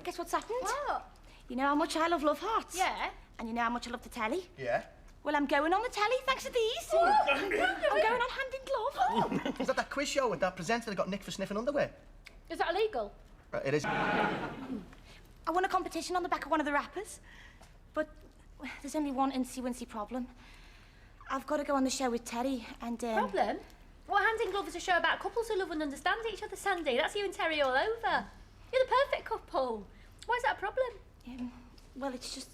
guess what's happened? What? You know how much I love Love Hearts? Yeah. And you know how much I love the telly? Yeah. Well, I'm going on the telly thanks to these. I'm going on Hand in Glove. Is that quiz show with that presenter that got nicked for sniffing underwear? Is that illegal? It is. I won a competition on the back of one of the rappers. But there's only one incy-wincy problem. I've got to go on the show with Terry and... Problem? Well, Hand in Glove is a show about couples who love and understand each other, Sandy. That's you and Terry all over. You're the perfect couple. Why is that a problem? Well, it's just...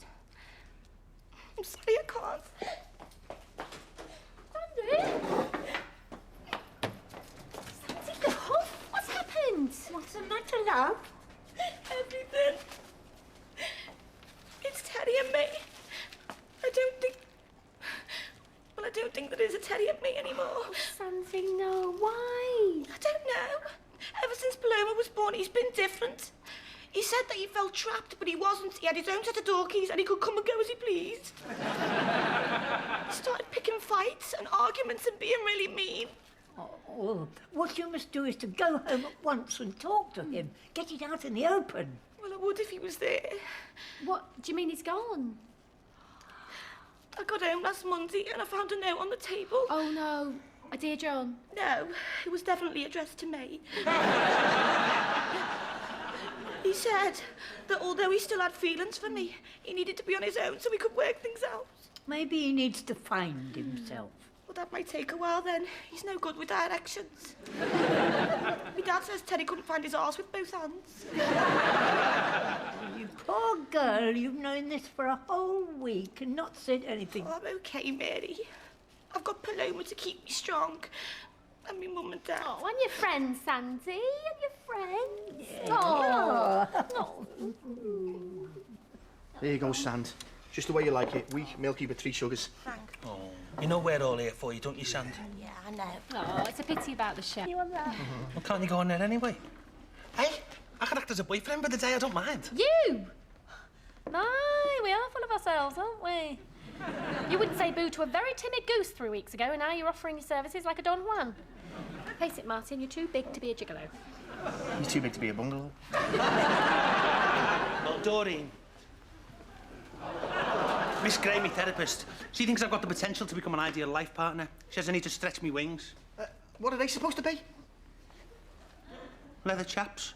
I'm sorry, I can't. Sandy? Sandy, love? What's happened? What's the matter, love? Everything. It's Terry and me. I don't think there is a Terry and me anymore. Oh, Sandy, no. Why? I don't know. Ever since Paloma was born, he's been different. He said that he felt trapped, but he wasn't. He had his own set of door keys and he could come and go as he pleased. He started picking fights and arguments and being really mean. Oh, what you must do is to go home at once and talk to him. Get it out in the open. Well, I would if he was there. What? Do you mean he's gone? I got home last Monday and I found a note on the table. Oh, no. A dear John? No, it was definitely addressed to me. He said that although he still had feelings for me, he needed to be on his own so we could work things out. Maybe he needs to find himself. Well, that might take a while then. He's no good with directions. My dad says Teddy couldn't find his arse with both hands. You poor girl, you've known this for a whole week and not said anything. Oh, I'm okay, Mary. I've got Paloma to keep me strong. And my mum and dad. Oh, and your friends, Sandy. And your friends. Oh. No. There you go, Sand. Just the way you like it. Weak, milky, but 3 sugars. Thanks. Oh, you know we're all here for you, don't you, Sand? Yeah, I know. Oh, it's a pity about the show. You want that? Well, can't you go on there anyway? Hey, I can act as a boyfriend for the day, I don't mind. You? My, we are full of ourselves, aren't we? You wouldn't say boo to a very timid goose 3 weeks ago, and now you're offering your services like a Don Juan. Face it, Martin, you're too big to be a gigolo. He's too big to be a bungalow. Well, Doreen. Miss Gray, my therapist, she thinks I've got the potential to become an ideal life partner. She says I need to stretch my wings. What are they supposed to be? Leather chaps.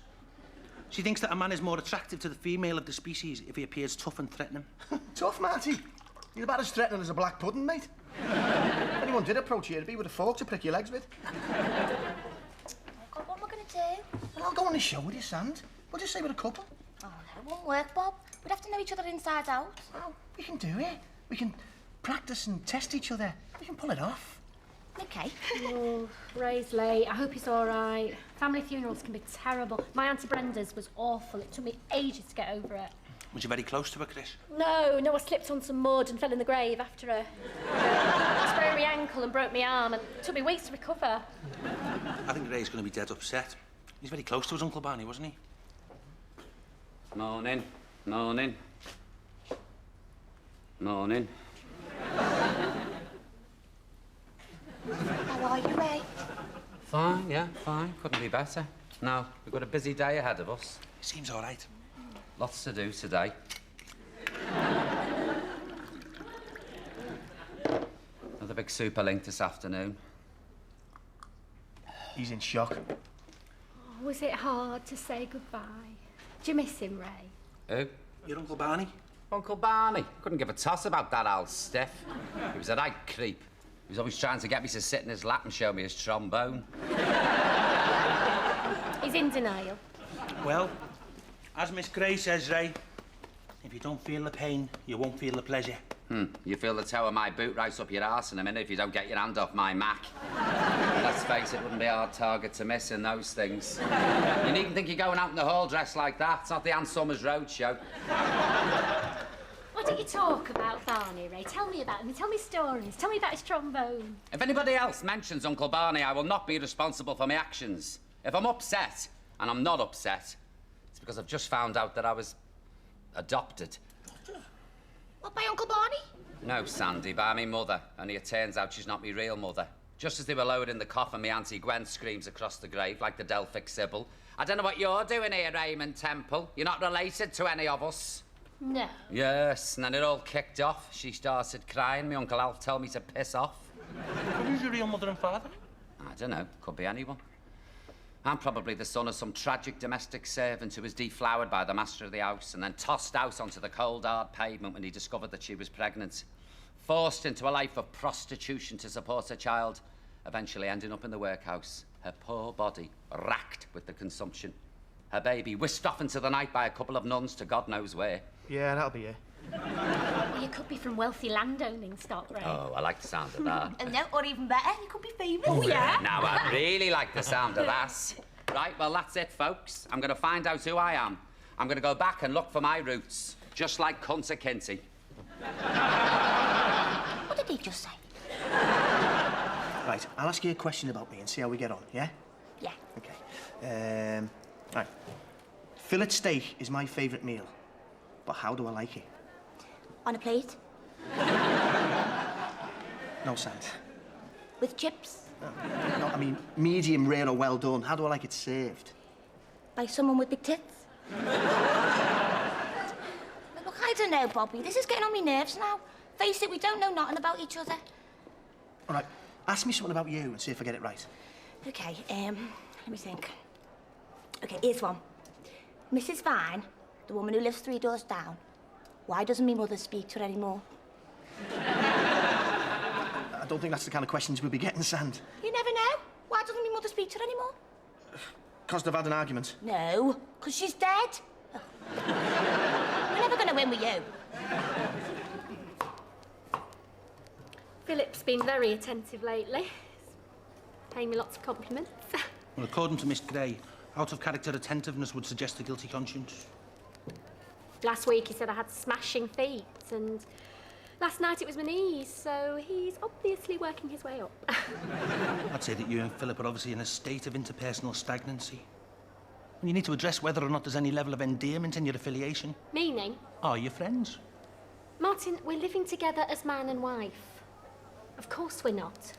She thinks that a man is more attractive to the female of the species if he appears tough and threatening. Tough, Marty. You're about as threatening as a black pudding, mate. If anyone did approach you, it'd be with a fork to prick your legs with. God, what am I going to do? Well, I'll go on the show with you, Sand. We'll just say we're a couple. Oh, no, it won't work, Bob. We'd have to know each other inside out. Well, we can do it. We can practice and test each other. We can pull it off. Okay. Oh, Ray's late. I hope he's all right. Family funerals can be terrible. My Auntie Brenda's was awful. It took me ages to get over it. Was you very close to her, Chris? No, I slipped on some mud and fell in the grave after her. Sprained my ankle and broke my arm, and it took me weeks to recover. I think Ray's going to be dead upset. He's very close to his Uncle Barney, wasn't he? Morning. Morning. Morning. How are you, Ray? Fine, yeah, fine. Couldn't be better. No, we've got a busy day ahead of us. He seems all right. Lots to do today. Another big super link this afternoon. He's in shock. Oh, was it hard to say goodbye? Do you miss him, Ray? Who? Your Uncle Barney? Uncle Barney. Couldn't give a toss about that old stiff. He was a right creep. He was always trying to get me to sit in his lap and show me his trombone. He's in denial. Well, as Miss Gray says, Ray, if you don't feel the pain, you won't feel the pleasure. You feel the toe of my boot right up your arse in a minute if you don't get your hand off my Mac. Let's face it, wouldn't be a hard target to miss in those things. You needn't think you're going out in the hall dressed like that. It's not the Ann Summers Road show. Why don't you talk about Barney, Ray? Tell me about him. Tell me stories. Tell me about his trombone. If anybody else mentions Uncle Barney, I will not be responsible for my actions. If I'm upset, and I'm not upset, it's because I've just found out that I was adopted. What, by Uncle Barney? No, Sandy, by me mother. Only it turns out she's not me real mother. Just as they were lowering the coffin, my Auntie Gwen screams across the grave like the Delphic Sybil. I don't know what you're doing here, Raymond Temple. You're not related to any of us. No. Yes, and then it all kicked off. She started crying. My Uncle Alf told me to piss off. Who's your real mother and father? I don't know. Could be anyone. I'm probably the son of some tragic domestic servant who was deflowered by the master of the house and then tossed out onto the cold, hard pavement when he discovered that she was pregnant. Forced into a life of prostitution to support her child, eventually ending up in the workhouse. Her poor body racked with the consumption. Her baby whisked off into the night by a couple of nuns to God knows where. Yeah, that'll be it. Well, you could be from wealthy landowning stock, Ray. Oh, I like the sound of that. And no, or even better, you could be famous. Oh, yeah? Now, I really like the sound of that. Right, well, that's it, folks. I'm going to find out who I am. I'm going to go back and look for my roots, just like Cunter Kinty. What did he just say? Right, I'll ask you a question about me and see how we get on, yeah? Yeah. Okay. Right. Fillet steak is my favourite meal. But how do I like it? On a plate? No sand. With chips? No, I mean, medium rare or well done. How do I like it served? By someone with big tits? Look, I don't know, Bobby. This is getting on my nerves now. Face it, we don't know nothing about each other. All right, ask me something about you and see if I get it right. Okay, let me think. Okay, here's one. Mrs. Vine, the woman who lives 3 doors down, why doesn't me mother speak to her anymore? I don't think that's the kind of questions we'll be getting, Sand. You never know. Why doesn't me mother speak to her anymore? Because they've had an argument. No, because she's dead. Oh. We're never going to win with you. Philip's been very attentive lately. He's paying me lots of compliments. Well, according to Miss Gray, out-of-character attentiveness would suggest a guilty conscience. Last week he said I had smashing feet, and last night it was my knees, so he's obviously working his way up. I'd say that you and Philip are obviously in a state of interpersonal stagnancy. And you need to address whether or not there's any level of endearment in your affiliation. Meaning? Are you friends? Martin, we're living together as man and wife. Of course we're not.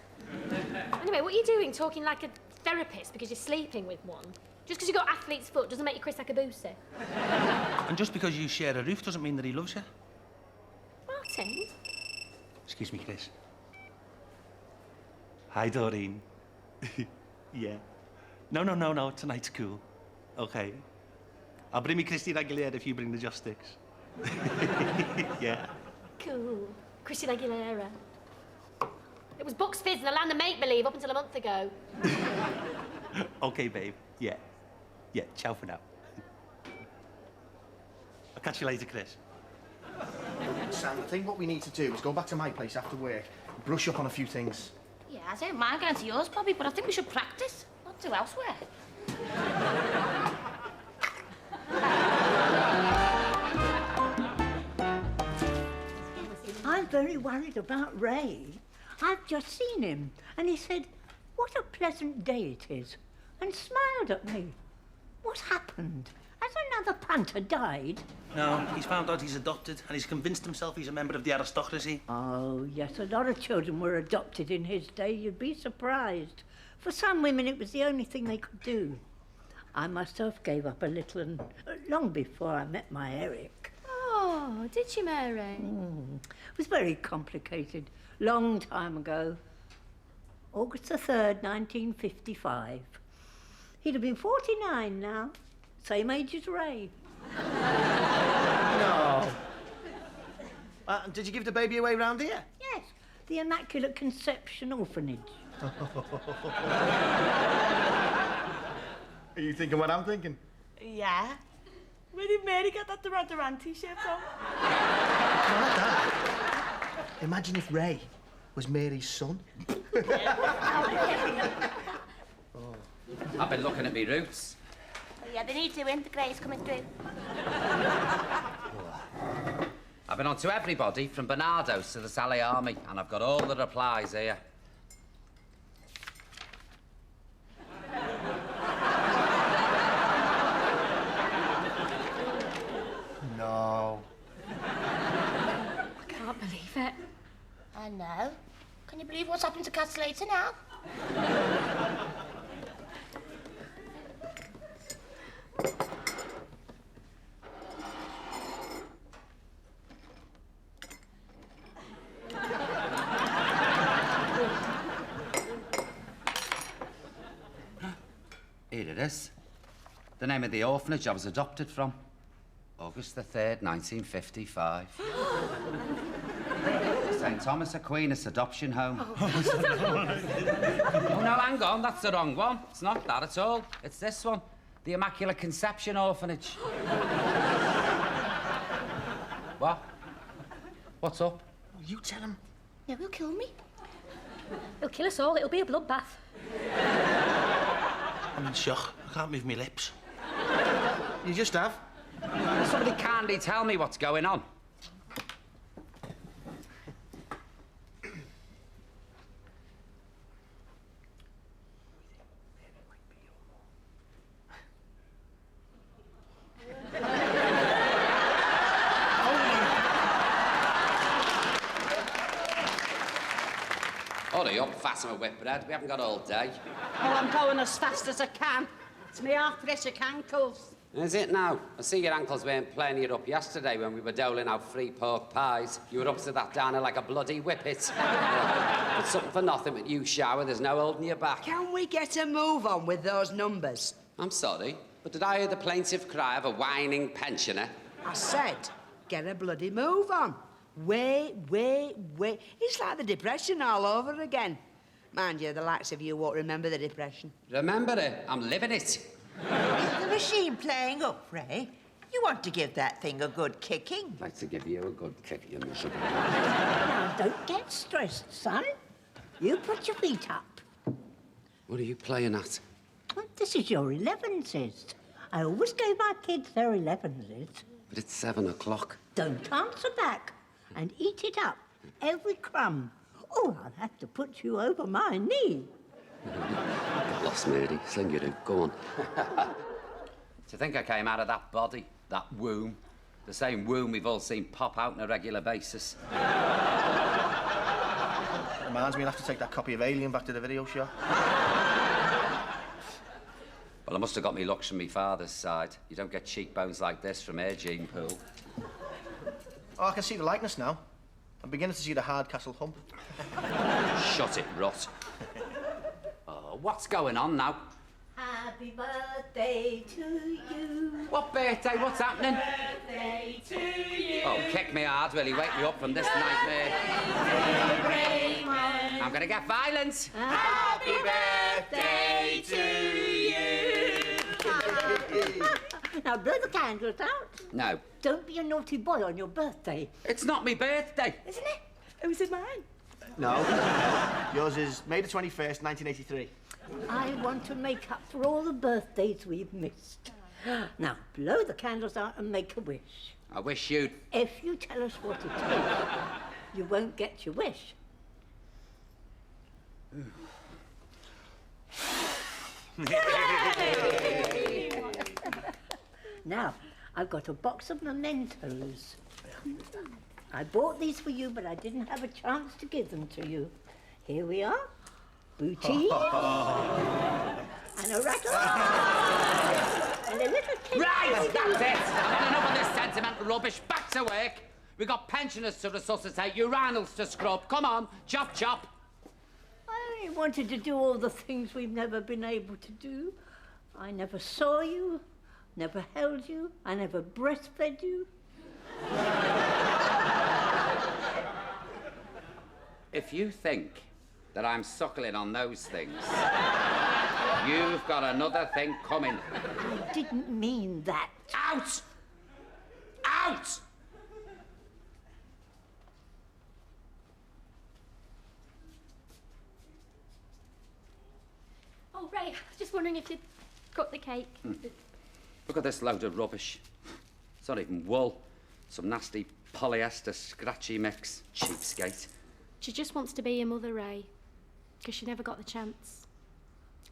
Anyway, what are you doing, talking like a therapist because you're sleeping with one? Just because you've got athlete's foot doesn't make you Chris Akabusi. And just because you share a roof doesn't mean that he loves you. Martin? Excuse me, Chris. Hi, Doreen. Yeah. No, tonight's cool. Okay. I'll bring me Christina Aguilera if you bring the joss sticks. Yeah. Cool. Christina Aguilera. It was Bucks Fizz in the land of make-believe up until a month ago. Okay, babe. Yeah. Yeah, ciao for now. I'll catch you later, Chris. Sam, I think what we need to do is go back to my place after work, brush up on a few things. Yeah, I don't mind going to yours, Bobby, but I think we should practice, not do elsewhere. I'm very worried about Ray. I've just seen him, and he said, "What a pleasant day it is," and smiled at me. What happened? Has another punter died? No, he's found out he's adopted, and he's convinced himself he's a member of the aristocracy. Oh, yes, a lot of children were adopted in his day. You'd be surprised. For some women, it was the only thing they could do. I myself gave up a little, and long before I met my Eric. Oh, did you, Mary? It was very complicated. Long time ago. August the 3rd, 1955. He'd have been 49 now. Same age as Ray. No. Did you give the baby away round here? Yes, the Immaculate Conception Orphanage. Are you thinking what I'm thinking? Yeah. Where did Mary get that Duran Duran t-shirt from? Not that. Imagine if Ray was Mary's son. I've been looking at me roots. Oh, yeah, they need doing. The grey's coming through. I've been on to everybody from Bernardo's to the Sally Army, and I've got all the replies here. No. I can't believe it. I know. Can you believe what's happened to Cat Slater now? Here it is. The name of the orphanage I was adopted from. August the 3rd, 1955. St. Thomas Aquinas Adoption Home. Oh, no, hang on, that's the wrong one. It's not that at all. It's this one. The Immaculate Conception Orphanage. What? What's up? You tell him. Yeah, he'll kill me. He'll kill us all. It'll be a bloodbath. I'm in shock. I can't move my lips. You just have. Somebody kindly tell me what's going on. Hurry up, fasten my whipbread. We haven't got all day. Oh, I'm going as fast as I can. It's my arthritic ankles. Is it now? I see your ankles weren't playing you up yesterday when we were doling out free pork pies. You were up to that downer like a bloody whippet. But something for nothing with you, shower. There's no holding you back. Can we get a move on with those numbers? I'm sorry, but did I hear the plaintive cry of a whining pensioner? I said, get a bloody move on. Wait. It's like the Depression all over again. Mind you, the likes of you won't remember the Depression. Remember it? I'm living it. Is the machine playing up, Ray? You want to give that thing a good kicking. I'd like to give you a good kick, you miserable. Now, don't get stressed, son. You put your feet up. What are you playing at? This is your 11s. I always gave my kids their 11s. But it's 7 o'clock. Don't answer back and eat it up, every crumb. Oh, I'll have to put you over my knee. Lost, Mary. Sling you do. Go on. To think I came out of that body, that womb, the same womb we've all seen pop out on a regular basis. Reminds me, I'll have to take that copy of Alien back to the video shop. Well, I must have got me looks from my father's side. You don't get cheekbones like this from our gene pool. Oh, I can see the likeness now. I'm beginning to see the Hardcastle hump. Shut it, rot. Oh, what's going on now? Happy birthday to you. What birthday? What's happening? Birthday to you. Oh, kick me hard, will he? Wake me up from this nightmare. I'm gonna get violent. Happy birthday to you. Now blow the candles out. No, Don't be a naughty boy on your birthday. it's not my birthday. Isn't it? Who's it mine? No. Yours is May the 21st, 1983. I want to make up for all the birthdays we've missed. Now blow the candles out and make a wish. I wish you'd... If you tell us what it is, you won't get your wish. Now, I've got a box of mementos. I bought these for you, but I didn't have a chance to give them to you. Here we are. Booty. And a rattle. And a little tin. Right, that's it. I've had enough of this sentimental rubbish. Back to work. We got pensioners to resuscitate, urinals to scrub. Come on, chop, chop. I only wanted to do all the things we've never been able to do. I never saw you, never held you, I never breastfed you. If you think that I'm suckling on those things, you've got another thing coming. I didn't mean that. Out! Out! Oh, Ray, I was just wondering if you'd cut the cake. Look at this load of rubbish. It's not even wool. Some nasty polyester scratchy mix. Cheapskate. She just wants to be your mother, Ray, because she never got the chance.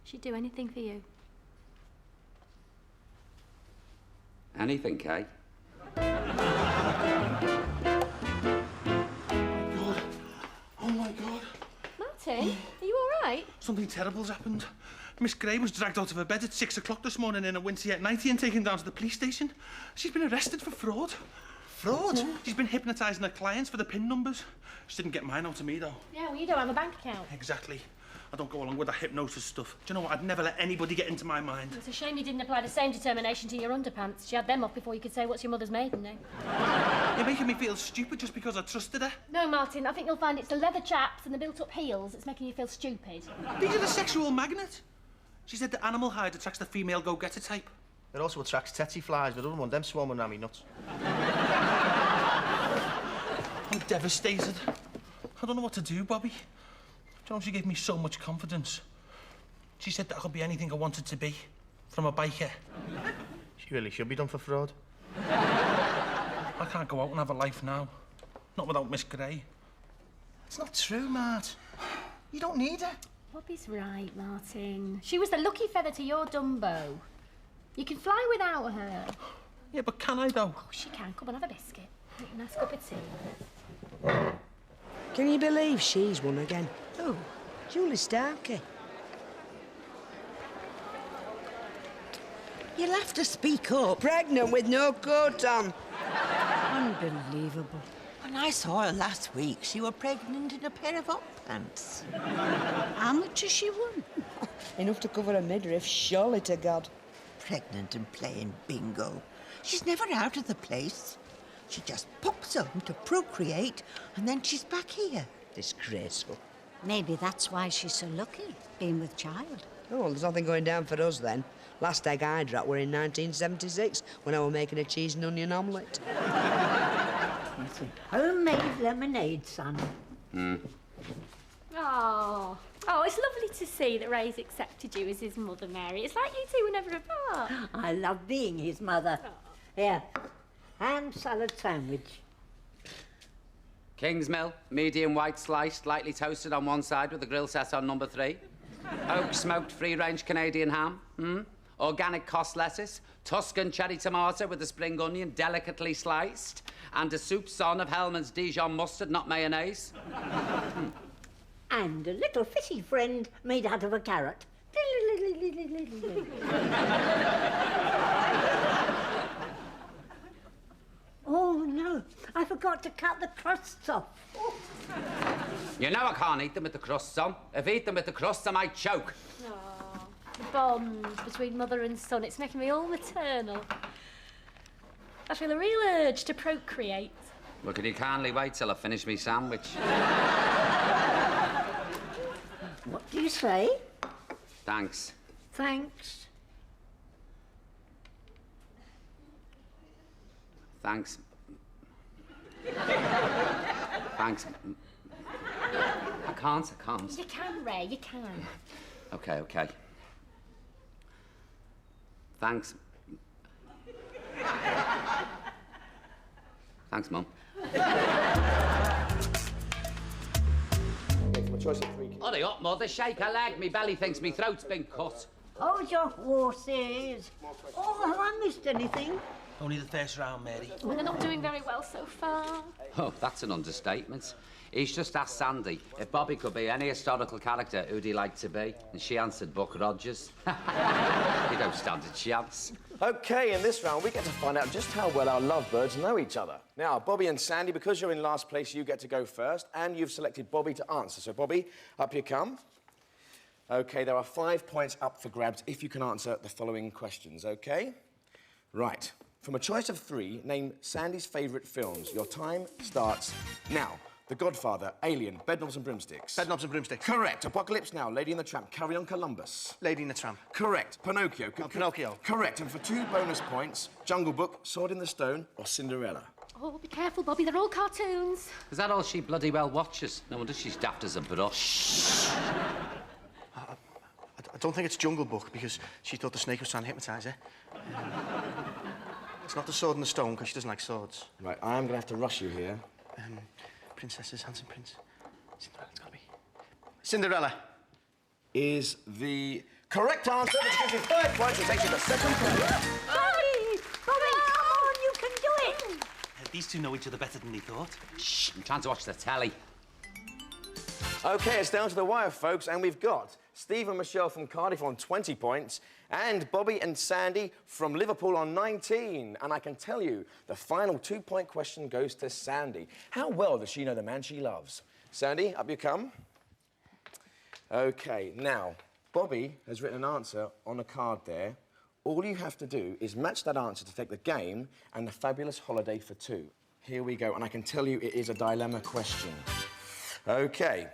She'd do anything for you. Anything, Kay? Oh, my God. Martin, are you all right? Something terrible's happened. Miss Gray was dragged out of her bed at 6 o'clock this morning in a Winterset nightie and taken down to the police station. She's been arrested for fraud. Fraud? She's been hypnotising her clients for the PIN numbers. She didn't get mine out of me, though. Yeah, well, you don't have a bank account. Exactly. I don't go along with that hypnosis stuff. Do you know what? I'd never let anybody get into my mind. It's a shame you didn't apply the same determination to your underpants. She had them off before you could say what's your mother's maiden name. You're making me feel stupid just because I trusted her. No, Martin, I think you'll find it's the leather chaps and the built-up heels that's making you feel stupid. These are the sexual magnet. She said the animal hide attracts the female go-getter type. It also attracts tsetse flies, but I don't want them swarming around me nuts. I'm devastated. I don't know what to do, Bobby. Do you know, she gave me so much confidence. She said that I could be anything I wanted to be, from a biker. She really should be done for fraud. I can't go out and have a life now. Not without Miss Gray. It's not true, Mart. You don't need her. Bobby's right, Martin. She was the lucky feather to your Dumbo. You can fly without her. Yeah, but can I, though? Oh, she can. Come on, have a biscuit. Make a nice cup of tea. Can you believe she's won again? Oh, Julie Starkey. You'll have to speak up. Pregnant with no coat on. Unbelievable. When I saw her last week, she was pregnant in a pair of pants. How much has she won? Enough to cover a midriff, surely to God. Pregnant and playing bingo. She's never out of the place. She just pops home to procreate, and then she's back here. Disgraceful. Maybe that's why she's so lucky, being with child. Oh, well, there's nothing going down for us then. Last egg I dropped were in 1976 when I was making a cheese and onion omelette. It's a homemade lemonade, son. Oh, it's lovely to see that Ray's accepted you as his mother, Mary. It's like you two were never apart. I love being his mother. Here, ham salad sandwich. Kingsmill, medium white sliced, lightly toasted on one side with the grill set on number 3. Oak smoked free-range Canadian ham. Organic cos lettuce. Tuscan cherry tomato with a spring onion delicately sliced. And a soupçon of Hellman's Dijon mustard, not mayonnaise. And a little fishy friend made out of a carrot. Oh, no, I forgot to cut the crusts off. You know I can't eat them with the crusts on. If I eat them with the crusts, I might choke. The bond between mother and son, it's making me all maternal. I feel a real urge to procreate. Well, could you kindly wait till I finish me sandwich? What do you say? Thanks. Thanks. Thanks. Thanks. I can't. You can, Ray, you can. Okay. Thanks. Thanks, Mum. Hurry up, Mother. Shake her leg. Me belly thinks me throat's been cut. Hold your horses. Oh, have I missed anything? Only the first round, Mary. Well, they're not doing very well so far. Oh, that's an understatement. He's just asked Sandy if Bobby could be any historical character, who'd he like to be? And she answered Buck Rogers. You don't stand a chance. OK, in this round, we get to find out just how well our lovebirds know each other. Now, Bobby and Sandy, because you're in last place, you get to go first, and you've selected Bobby to answer. So, Bobby, up you come. OK, there are 5 points up for grabs if you can answer the following questions, OK? Right. From a choice of 3, name Sandy's favourite films. Your time starts now. The Godfather, Alien, Bedknobs and Broomsticks. Bedknobs and Broomsticks. Correct. Apocalypse Now, Lady and the Tramp, Carry On Columbus. Lady and the Tramp. Correct. Pinocchio. Pinocchio. Correct. And for 2 bonus points, Jungle Book, Sword in the Stone, or Cinderella. Oh, be careful, Bobby, they're all cartoons. Is that all she bloody well watches? No wonder she's daft as a brush. I don't think it's Jungle Book because she thought the snake was trying to hypnotise her. It's not the Sword in the Stone because she doesn't like swords. Right, I am going to have to rush you here. Princesses, Handsome Prince. Cinderella, it's got to be. Cinderella. Is the correct answer, which gives you 5 points and takes you to second place. Bobby! Bobby, come on, you can do it! These two know each other better than he thought. Shh, I'm trying to watch the telly. OK, it's down to the wire, folks, and we've got Steve and Michelle from Cardiff on 20 points and Bobby and Sandy from Liverpool on 19. And I can tell you, the final 2-point question goes to Sandy. How well does she know the man she loves? Sandy, up you come. OK, now, Bobby has written an answer on a card there. All you have to do is match that answer to take the game and the fabulous holiday for two. Here we go, and I can tell you it is a dilemma question. OK.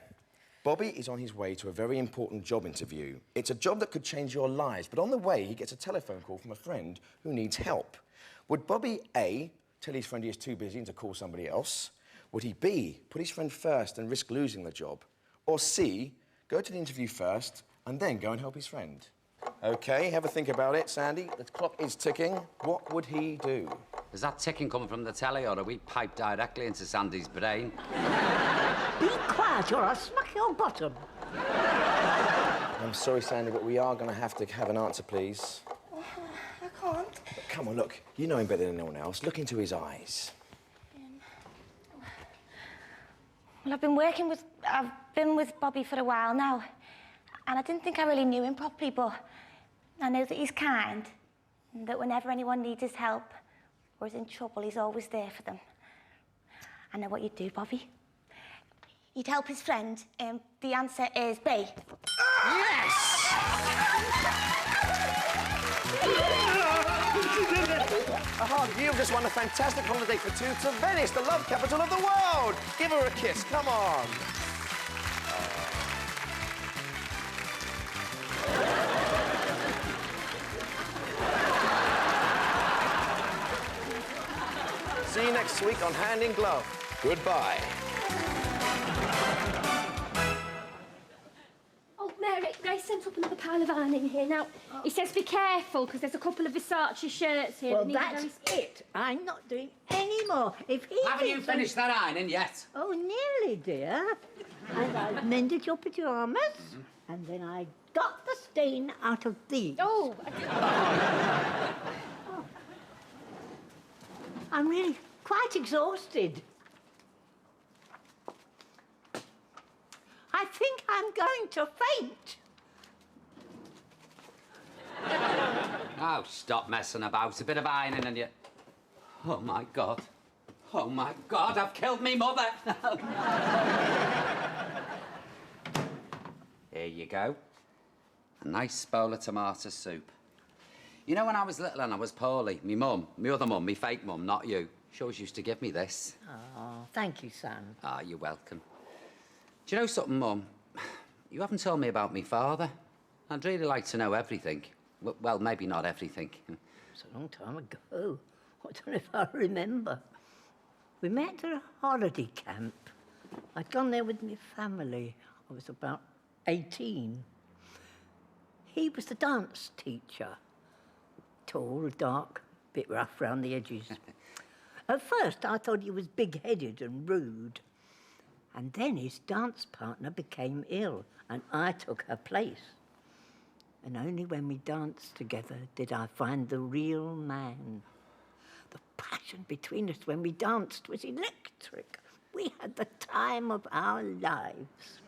Bobby is on his way to a very important job interview. It's a job that could change your lives, but on the way, he gets a telephone call from a friend who needs help. Would Bobby, A, tell his friend he is too busy and to call somebody else? Would he, B, put his friend first and risk losing the job? Or C, go to the interview first and then go and help his friend? OK, have a think about it, Sandy. The clock is ticking. What would he do? Is that ticking coming from the telly, or are we piped directly into Sandy's brain? Be quiet or I'll smack your bottom. I'm sorry, Sandy, but we are going to have an answer, please. I can't. Come on, look. You know him better than anyone else. Look into his eyes. Well, I've been with Bobby for a while now, and I didn't think I really knew him properly, but I know that he's kind, and that whenever anyone needs his help or is in trouble, he's always there for them. I know what you'd do, Bobby. You'd help his friend. The answer is B. Yes! You've just won a fantastic holiday for two to Venice, the love capital of the world. Give her a kiss, come on. See you next week on Hand in Glove. Goodbye. Oh, Mary, Ray sent up another pile of ironing here. Now, he says be careful, because there's a couple of Versace shirts here. Well, that need that's very... it. I'm not doing any more. If he Haven't you thinks I'm- finished that ironing yet? Oh, nearly, dear. And I mended your pyjamas, and then I got the stain out of these. Oh, I'm really quite exhausted. I think I'm going to faint. Oh, stop messing about. A bit of ironing and you... Oh, my God. Oh, my God, I've killed me mother. Here you go. A nice bowl of tomato soup. You know, when I was little and I was poorly, me other mum, me fake mum, not you, she always used to give me this. Oh, thank you, son. Ah, you're welcome. Do you know something, Mum? You haven't told me about me father. I'd really like to know everything. Well, maybe not everything. It's a long time ago. I don't know if I remember. We met at a holiday camp. I'd gone there with my family. I was about 18. He was the dance teacher. Tall, dark, bit rough round the edges. At first, I thought he was big-headed and rude. And then his dance partner became ill, and I took her place. And only when we danced together did I find the real man. The passion between us when we danced was electric. We had the time of our lives.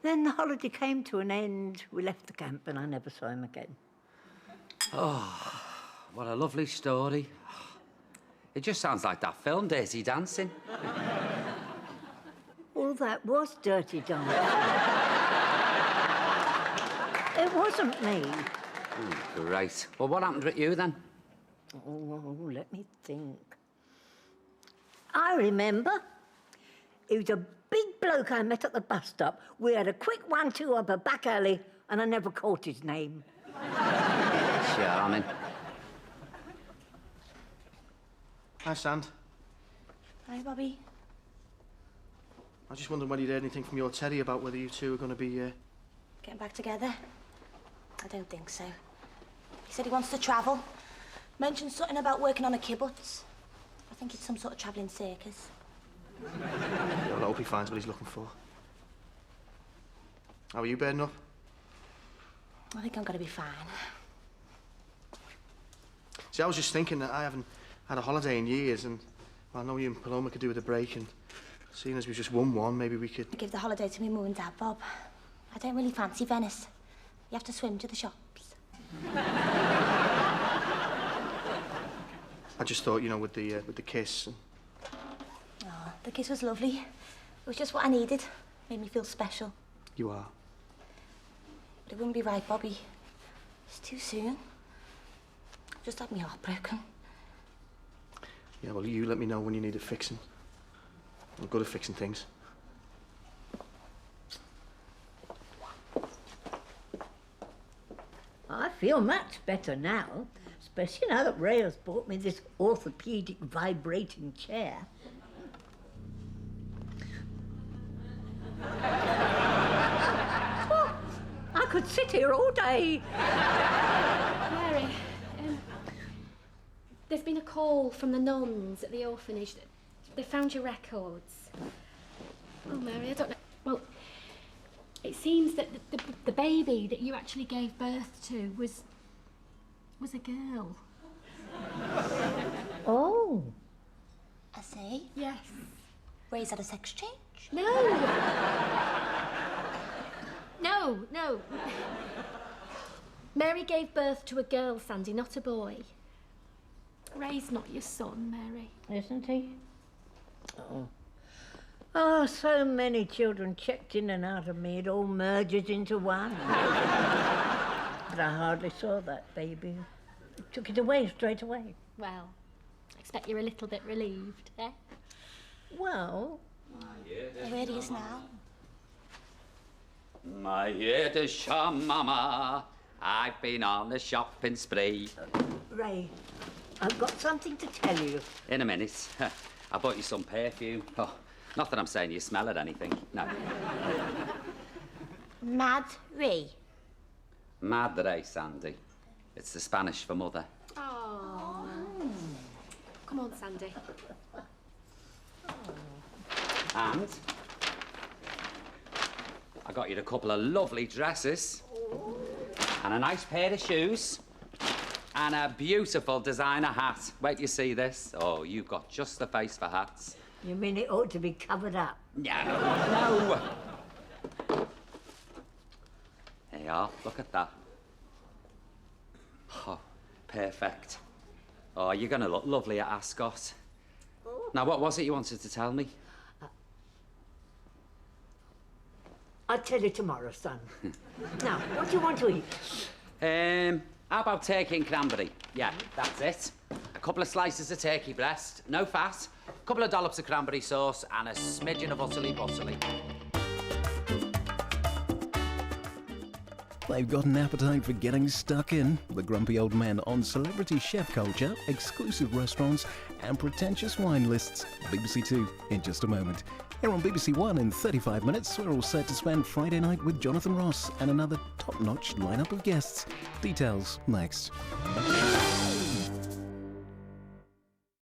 Then the holiday came to an end. We left the camp, and I never saw him again. Oh, what a lovely story. It just sounds like that film, Dirty Dancing. All that was Dirty Dancing. It wasn't me. Great. Well, what happened with you, then? Oh, let me think. I remember. He was a big bloke I met at the bus stop. We had a quick 1-2 up a back alley, and I never caught his name. Charming. Hi, Sand. Hi, Bobby. I was just wondering whether you'd heard anything from your Teddy about whether you two are going to be, Getting back together? I don't think so. He said he wants to travel. Mentioned something about working on a kibbutz. I think it's some sort of travelling circus. Well, I hope he finds what he's looking for. How are you bedding up? I think I'm going to be fine. See, I was just thinking that I haven't had a holiday in years, and well, I know you and Paloma could do with a break, and seeing as we've just won one, maybe we could... I give the holiday to me mum and dad, Bob. I don't really fancy Venice. You have to swim to the shops. I just thought, you know, with the kiss. And... Oh, the kiss was lovely. It was just what I needed. Made me feel special. You are. But it wouldn't be right, Bobby. It's too soon. I've just had my heart broken. Yeah, well, you let me know when you need it fixing. I'm good at fixing things. I feel much better now, especially now that Ray has bought me this orthopedic vibrating chair. Oh, I could sit here all day. Mary, there's been a call from the nuns at the orphanage. They found your records. Oh, Mary, I don't know. Well, it seems that the baby that you actually gave birth to was a girl. Oh. I see. Yes. Ray's had a sex change? No. No. Mary gave birth to a girl, Sandy, not a boy. Ray's not your son, Mary. Isn't he? Oh. Oh, so many children checked in and out of me, it all merges into one. But I hardly saw that baby. Took it away straight away. Well, I expect you're a little bit relieved, eh? Well... Where he is now? My Yiddish mama, I've been on the shopping spree. Ray, I've got something to tell you. In a minute. I bought you some perfume. Oh, not that I'm saying you smell at anything. No. Mad Ray. Madre, Sandy. It's the Spanish for mother. Oh. Come on, Sandy. And I got you a couple of lovely dresses and a nice pair of shoes and a beautiful designer hat. Wait till you see this. Oh, you've got just the face for hats. You mean it ought to be covered up? No. There you are. Look at that. Oh, perfect. Oh, you're going to look lovely at Ascot. Now, what was it you wanted to tell me? I'll tell you tomorrow, son. Now, what do you want to eat? How about turkey and cranberry? Yeah, that's it. A couple of slices of turkey breast, no fat, a couple of dollops of cranberry sauce, and a smidgen of utterly butterly. They've got an appetite for getting stuck in. The Grumpy Old Men on celebrity chef culture, exclusive restaurants, and pretentious wine lists. BBC Two in just a moment. Here on BBC One in 35 minutes, we're all set to spend Friday night with Jonathan Ross and another top-notch lineup of guests. Details next.